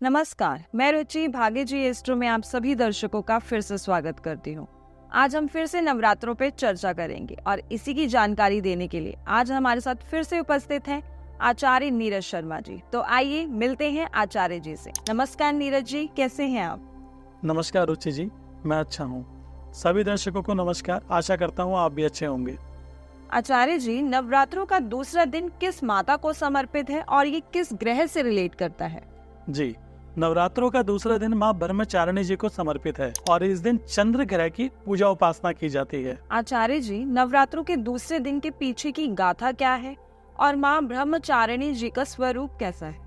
नमस्कार, मैं रुचि भाग्य जी एस्ट्रो में आप सभी दर्शकों का फिर से स्वागत करती हूँ। आज हम फिर से नवरात्रों पे चर्चा करेंगे और इसी की जानकारी देने के लिए आज हमारे साथ फिर से उपस्थित हैं आचार्य नीरज शर्मा जी। तो आइए मिलते हैं आचार्य जी से। नमस्कार नीरज जी, कैसे हैं आप? नमस्कार रुचि जी, मैं अच्छा हूँ। सभी दर्शकों को नमस्कार। आशा करता हूँ आप भी अच्छे होंगे। आचार्य जी, नवरात्रों का दूसरा दिन किस माता को समर्पित है और ये किस ग्रह से रिलेट करता है? जी, नवरात्रों का दूसरा दिन माँ ब्रह्मचारिणी जी को समर्पित है और इस दिन चंद्र ग्रह की पूजा उपासना की जाती है। आचार्य जी, नवरात्रों के दूसरे दिन के पीछे की गाथा क्या है और माँ ब्रह्मचारिणी जी का स्वरूप कैसा है?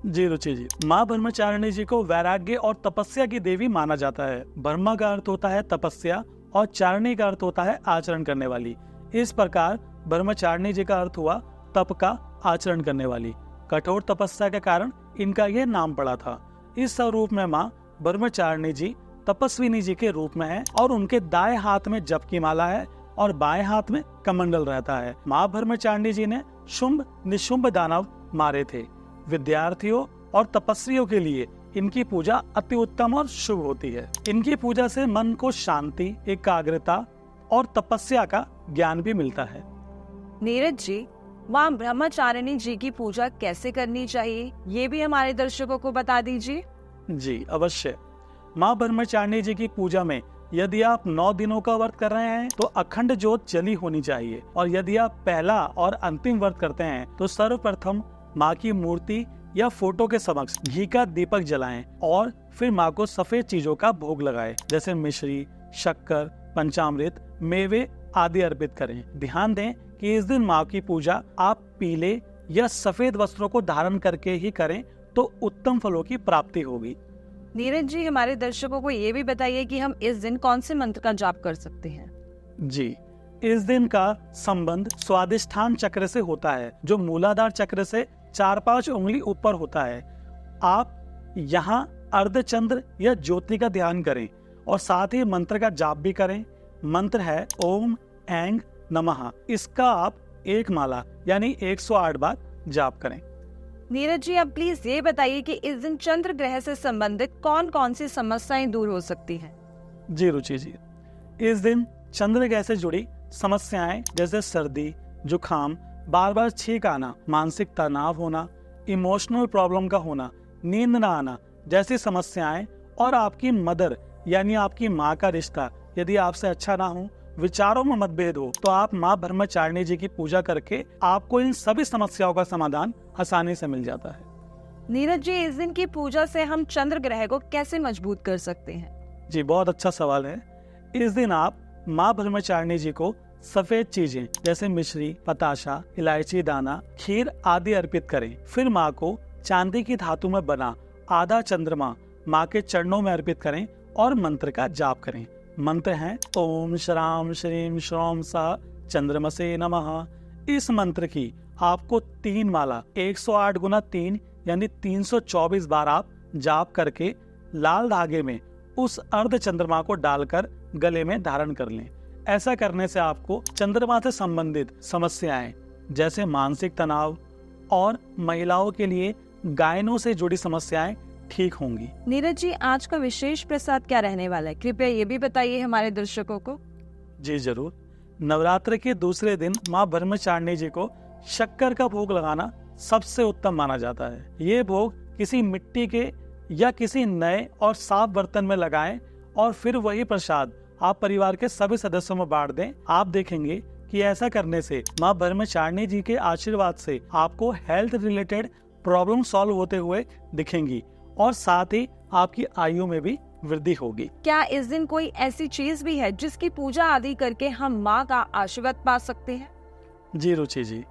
जी रुचि जी, माँ ब्रह्मचारिणी जी को वैराग्य और तपस्या की देवी माना जाता है। ब्रह्मा का अर्थ होता है तपस्या और चारिणी का अर्थ होता है आचरण करने वाली। इस प्रकार ब्रह्मचारिणी जी का अर्थ हुआ तप का आचरण करने वाली। कठोर तपस्या के कारण इनका यह नाम पड़ा था। इस स्वरूप में माँ ब्रह्मचारिणी जी तपस्विनी जी के रूप में है और उनके दाएं हाथ में जप की माला है और बाएं हाथ में कमंडल रहता है। माँ ब्रह्मचारिणी जी ने शुंभ निशुंभ दानव मारे थे। विद्यार्थियों और तपस्वियों के लिए इनकी पूजा अति उत्तम और शुभ होती है। इनकी पूजा से मन को शांति, एकाग्रता और तपस्या का ज्ञान भी मिलता है। नीरज जी, माँ ब्रह्मचारिणी जी की पूजा कैसे करनी चाहिए, ये भी हमारे दर्शकों को बता दीजिए। जी अवश्य। माँ ब्रह्मचारिणी जी की पूजा में यदि आप 9 दिनों का व्रत कर रहे हैं तो अखंड ज्योत जली होनी चाहिए, और यदि आप पहला और अंतिम व्रत करते हैं तो सर्वप्रथम माँ की मूर्ति या फोटो के समक्ष घी का दीपक जलाएं और फिर माँ को सफेद चीजों का भोग लगाएं, जैसे मिश्री, शक्कर, पंचामृत, मेवे आदि अर्पित करें। ध्यान दें कि इस दिन माँ की पूजा आप पीले या सफेद वस्त्रों को धारण करके ही करें तो उत्तम फलों की प्राप्ति होगी। नीरज जी, हमारे दर्शकों को ये भी बताइए कि हम इस दिन कौन से मंत्र का जाप कर सकते हैं? जी, इस दिन का संबंध स्वादिष्ठान चक्र से होता है, जो मूलाधार चक्र से 4-5 उंगली ऊपर होता है। आप यहाँ अर्धचंद्र या ज्योति का ध्यान करें और साथ ही मंत्र का जाप भी करें। मंत्र है ओम ऐंग नमः। इसका आप एक माला यानी 108 बार जाप करें। नीरज जी, अब प्लीज ये बताइए कि इस दिन चंद्र ग्रह से संबंधित कौन कौन सी समस्याएं दूर हो सकती हैं? जी रुचि जी, इस दिन चंद्र ग्रह से जुड़ी समस्याएं जैसे सर्दी, जुखाम, बार बार छींक आना, मानसिक तनाव होना, इमोशनल प्रॉब्लम का होना, नींद न आना जैसी समस्याएं, और आपकी मदर यानी आपकी माँ का रिश्ता यदि आपसे अच्छा ना हो, विचारों में मतभेद हो, तो आप माँ ब्रह्मचारिणी जी की पूजा करके आपको इन सभी समस्याओं का समाधान आसानी से मिल जाता है। नीरज जी, इस दिन की पूजा से हम चंद्र ग्रह को कैसे मजबूत कर सकते हैं? जी बहुत अच्छा सवाल है। इस दिन आप माँ ब्रह्मचारिणी जी को सफेद चीजें जैसे मिश्री, पताशा, इलायची दाना, खीर आदि अर्पित करें। फिर माँ को चांदी की धातु में बना आधा चंद्रमा माँ के चरणों में अर्पित करें और मंत्र का जाप करें। मंत्र है ओम श्राम श्रीम श्रोम सा चंद्रमसे नमः। इस मंत्र की आपको 3 माला 108 गुना 3 यानी 324 बार आप जाप करके लाल धागे में उस अर्ध चंद्रमा को डालकर गले में धारण कर लें। ऐसा करने से आपको चंद्रमा से संबंधित समस्याएं जैसे मानसिक तनाव और महिलाओं के लिए गायनों से जुड़ी समस्याएं ठीक होंगी। नीरज जी, आज का विशेष प्रसाद क्या रहने वाला है, कृपया ये भी बताइए हमारे दर्शकों को। जी जरूर। नवरात्र के दूसरे दिन माँ ब्रह्मचारिणी जी को शक्कर का भोग लगाना सबसे उत्तम माना जाता है। ये भोग किसी मिट्टी के या किसी नए और साफ बर्तन में लगाएं और फिर वही प्रसाद आप परिवार के सभी सदस्यों में बांट दें। आप देखेंगे कि ऐसा करने से माँ ब्रह्मचारिणी जी के आशीर्वाद से आपको हेल्थ रिलेटेड प्रॉब्लम सॉल्व होते हुए दिखेंगी और साथ ही आपकी आयु में भी वृद्धि होगी। क्या इस दिन कोई ऐसी चीज भी है जिसकी पूजा आदि करके हम माँ का आशीर्वाद पा सकते हैं? जी रुचि जी,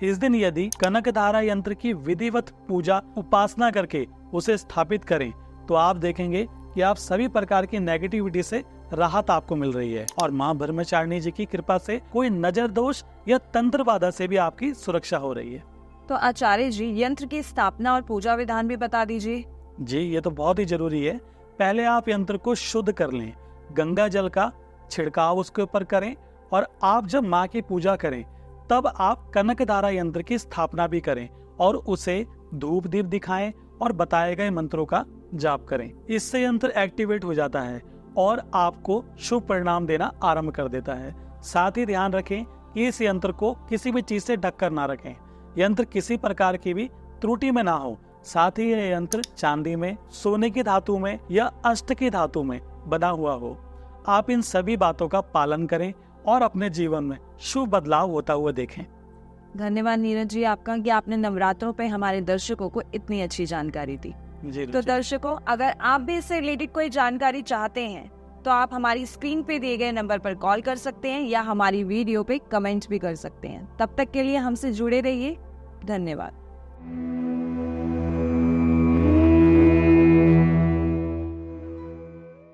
इस दिन यदि कनक धारा यंत्र की विधिवत पूजा उपासना करके उसे स्थापित करें तो आप देखेंगे कि आप सभी प्रकार की नेगेटिविटी से राहत आपको मिल रही है और माँ ब्रह्मचारिणी जी की कृपा से कोई नजर दोष या तंत्र बाधा से भी आपकी सुरक्षा हो रही है। तो आचार्य जी, यंत्र की स्थापना और पूजा विधान भी बता दीजिए। जी ये तो बहुत ही जरूरी है। पहले आप यंत्र को शुद्ध कर लें, गंगा जल का छिड़काव उसके ऊपर करें और आप जब माँ की पूजा करें तब आप कनक धारा यंत्र की स्थापना भी करें और उसे धूप दीप दिखाएं और बताए गए मंत्रों का जाप करें। इससे यंत्र एक्टिवेट हो जाता है और आपको शुभ परिणाम देना आरंभ कर देता है। साथ ही ध्यान रखें कि इस यंत्र को किसी भी चीज से ढक कर ना रखें। यंत्र किसी प्रकार की भी त्रुटि में ना हो। साथ ही यह यंत्र चांदी में, सोने की धातु में या अष्ट की धातु में बना हुआ हो। आप इन सभी बातों का पालन करें और अपने जीवन में शुभ बदलाव होता हुआ देखें। धन्यवाद नीरज जी आपका कि आपने नवरात्रों पे हमारे दर्शकों को इतनी अच्छी जानकारी दी। तो दर्शकों, अगर आप भी इससे रिलेटेड कोई जानकारी चाहते हैं तो आप हमारी स्क्रीन पे दिए गए नंबर पर कॉल कर सकते हैं या हमारी वीडियो पे कमेंट भी कर सकते हैं। तब तक के लिए हमसे जुड़े रहिए। धन्यवाद।